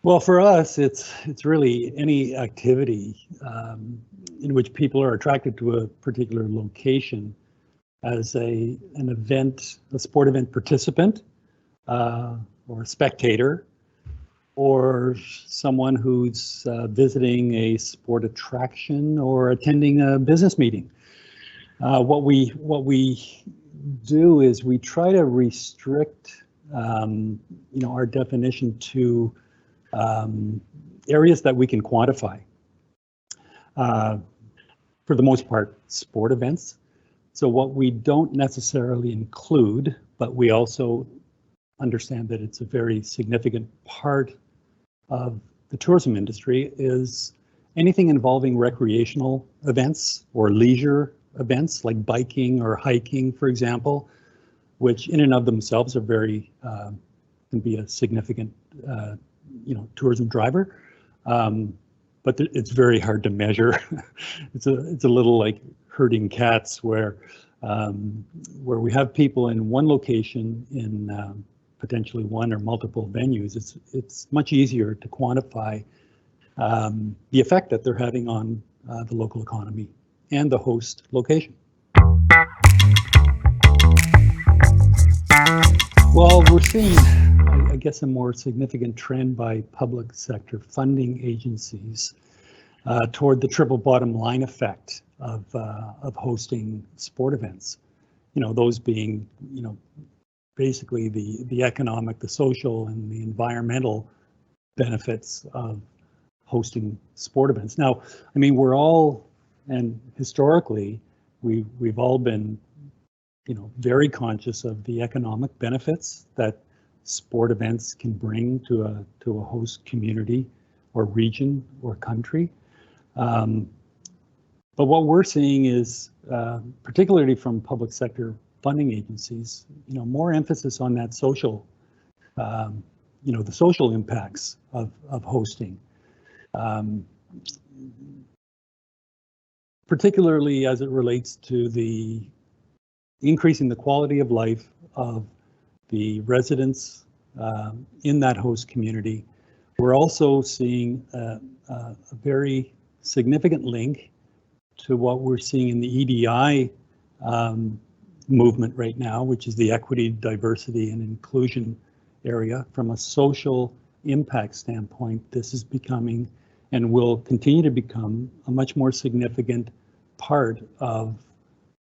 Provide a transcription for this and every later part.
Well, for us, it's really any activity in which people are attracted to a particular location as an event, a sport event participant, or a spectator, or someone who's visiting a sport attraction or attending a business meeting. What we do is we try to restrict, our definition to areas that we can quantify. For the most part, sport events. So what we don't necessarily include, but we also understand that it's a very significant part of the tourism industry, is anything involving recreational events or leisure events like biking or hiking, for example, which in and of themselves are very, can be a significant, tourism driver. But it's very hard to measure. It's a little like herding cats where we have people in one location in potentially one or multiple venues. It's much easier to quantify the effect that they're having on the local economy and the host location. Well, we're seeing, I guess, a more significant trend by public sector funding agencies toward the triple bottom line effect of hosting sport events. Those being, basically the economic, the social, and the environmental benefits of hosting sport events. Now, I mean, we're all, and historically, we've all been, very conscious of the economic benefits that sport events can bring to a host community or region or country. But what we're seeing is, particularly from public sector funding agencies, more emphasis on that social, the social impacts of hosting. Particularly as it relates to the increasing the quality of life of the residents in that host community. We're also seeing a very significant link to what we're seeing in the EDI movement right now, which is the equity, diversity, and inclusion area. From a social impact standpoint, this is becoming and will continue to become a much more significant part of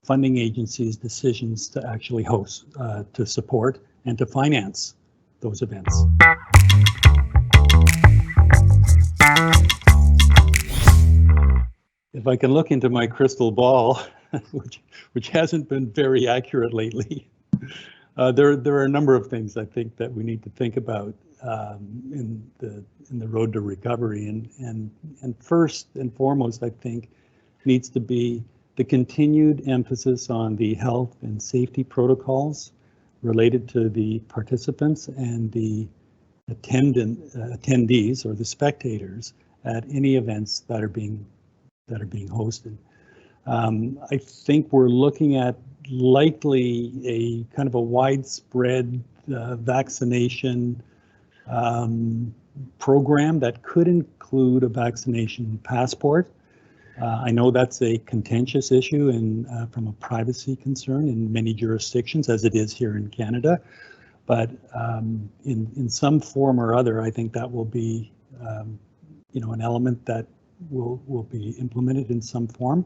funding agencies' decisions to actually host, to support, and to finance those events. If I can look into my crystal ball, which hasn't been very accurate lately, there are a number of things I think that we need to think about in the road to recovery, and first and foremost, I think, needs to be the continued emphasis on the health and safety protocols related to the participants and the attendees or the spectators at any events that are being hosted. I think we're looking at likely a kind of a widespread vaccination program that could include a vaccination passport. I know that's a contentious issue and from a privacy concern in many jurisdictions, as it is here in Canada. But in some form or other, I think that will be, an element that will be implemented in some form.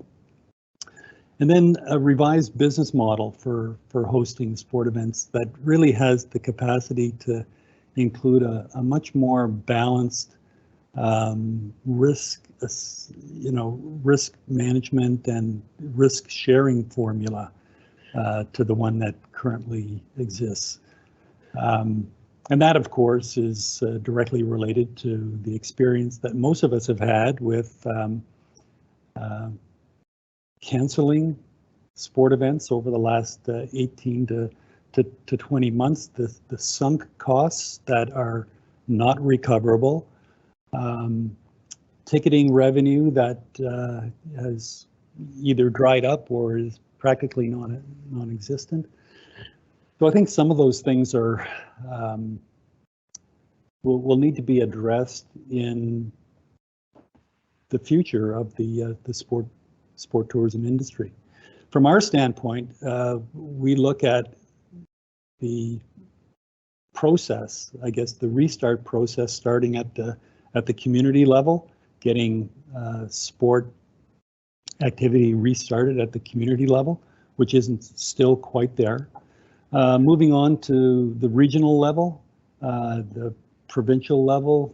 And then a revised business model for hosting sport events that really has the capacity to include a much more balanced risk management and risk sharing formula to the one that currently exists. And that, of course, is directly related to the experience that most of us have had with canceling sport events over the last 18 to 20 months, the sunk costs that are not recoverable, ticketing revenue that has either dried up or is practically non-existent. So I think some of those things are will need to be addressed in the future of the sport tourism industry. From our standpoint, we look at the process, I guess the restart process, starting at the community level, getting sport activity restarted at the community level, which isn't still quite there. Moving on to the regional level, the provincial level,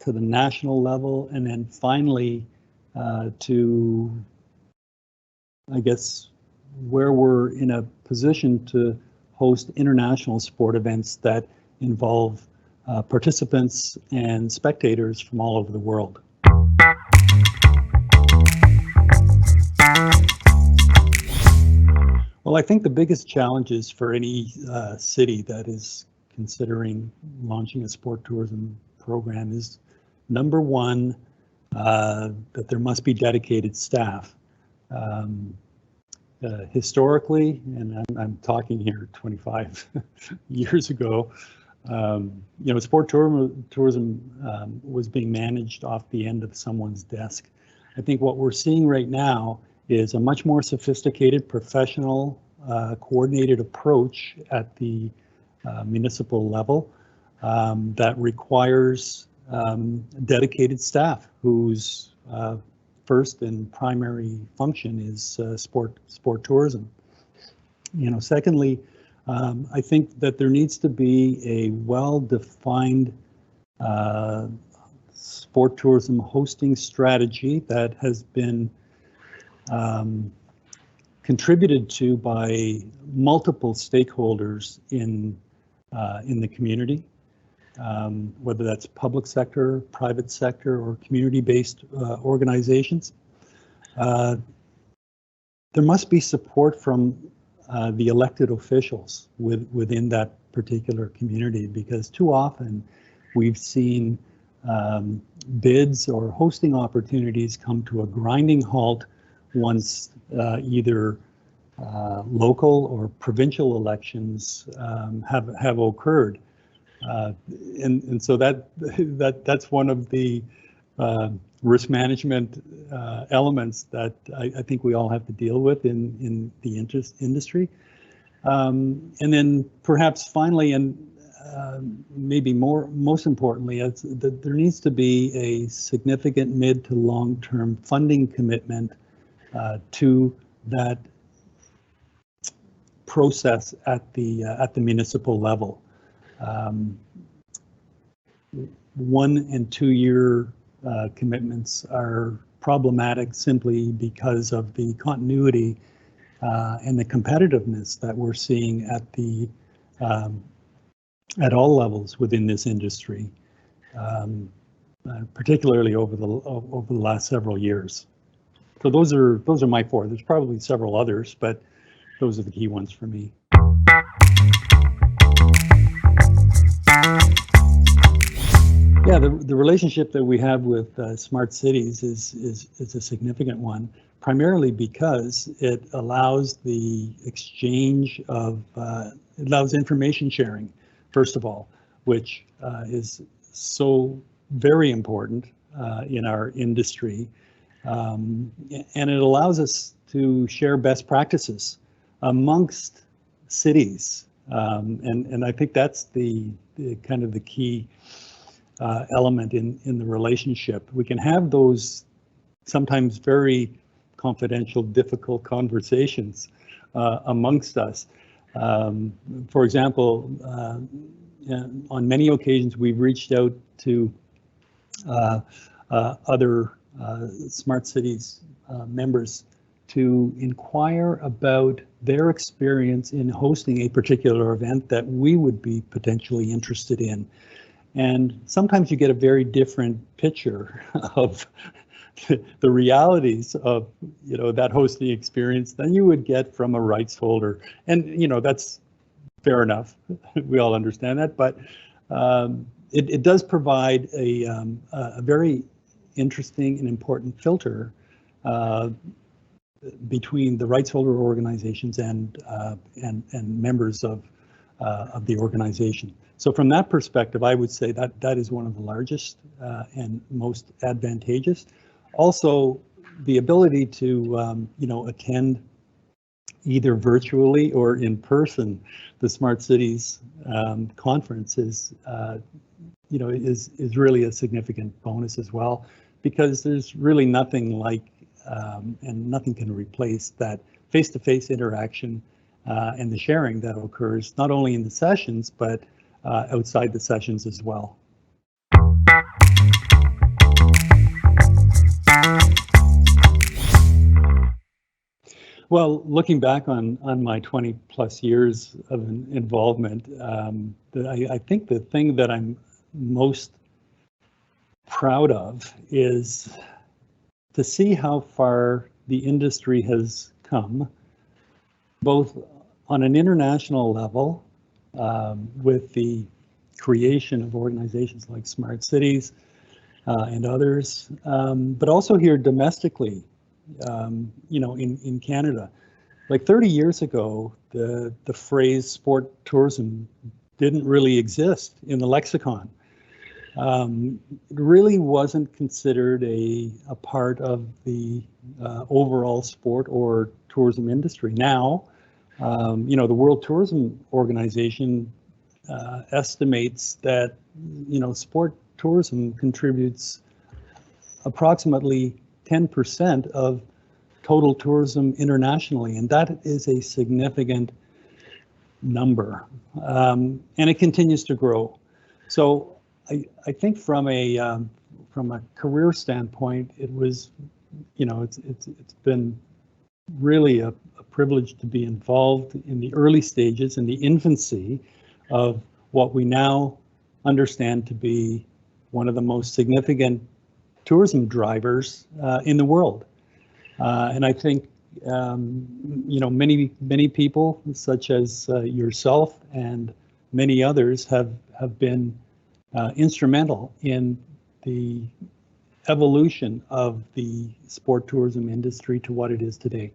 to the national level, and then finally to, I guess, where we're in a position to host international sport events that involve participants and spectators from all over the world. Well, I think the biggest challenges for any city that is considering launching a sport tourism program is, number one, that there must be dedicated staff. Historically, and I'm talking here 25 years ago, sport tourism was being managed off the end of someone's desk. I think what we're seeing right now is a much more sophisticated, professional, coordinated approach at the municipal level that requires dedicated staff whose first and primary function is sport tourism. Secondly, I think that there needs to be a well-defined sport tourism hosting strategy that has been contributed to by multiple stakeholders in the community, whether that's public sector, private sector, or community-based organizations. There must be support from the elected officials within that particular community, because too often we've seen bids or hosting opportunities come to a grinding halt once either local or provincial elections have occurred. And so that's one of the risk management elements that I think we all have to deal with in the industry. And then perhaps finally, and maybe most importantly, that there needs to be a significant mid to long-term funding commitment to that process at the municipal level. 1 and 2 year commitments are problematic simply because of the continuity and the competitiveness that we're seeing at all levels within this industry, particularly over the last several years. So those are my 4. There's probably several others, but those are the key ones for me. Yeah, the relationship that we have with smart cities is a significant one, primarily because it allows the exchange of, it allows information sharing, first of all, which is so very important in our industry. And it allows us to share best practices amongst cities. And I think that's the kind of the key element in the relationship. We can have those sometimes very confidential, difficult conversations amongst us. For example, on many occasions, we've reached out to other Smart Cities members to inquire about their experience in hosting a particular event that we would be potentially interested in. And sometimes you get a very different picture of the realities of that hosting experience than you would get from a rights holder. And that's fair enough. We all understand that, but it does provide a very interesting and important filter between the rights holder organizations and members of of the organization. So from that perspective, I would say that that is one of the largest and most advantageous. Also, the ability to attend either virtually or in person the Smart Cities conference is really a significant bonus as well, because there's really nothing like and nothing can replace that face-to-face interaction and the sharing that occurs not only in the sessions but outside the sessions as well. Well, looking back on my 20 plus years of involvement, I think the thing that I'm most proud of is to see how far the industry has come, both on an international level with the creation of organizations like Smart Cities and others, but also here domestically. In Canada, like 30 years ago, the phrase sport tourism didn't really exist in the lexicon. It really wasn't considered a part of the overall sport or tourism industry. Now, the World Tourism Organization estimates that, sport tourism contributes approximately 10% of total tourism internationally, and that is a significant number, and it continues to grow. So I think from a career standpoint, it was, it's been really a privilege to be involved in the early stages, in the infancy of what we now understand to be one of the most significant tourism drivers in the world. And I think, many people, such as yourself and many others, have been instrumental in the evolution of the sport tourism industry to what it is today.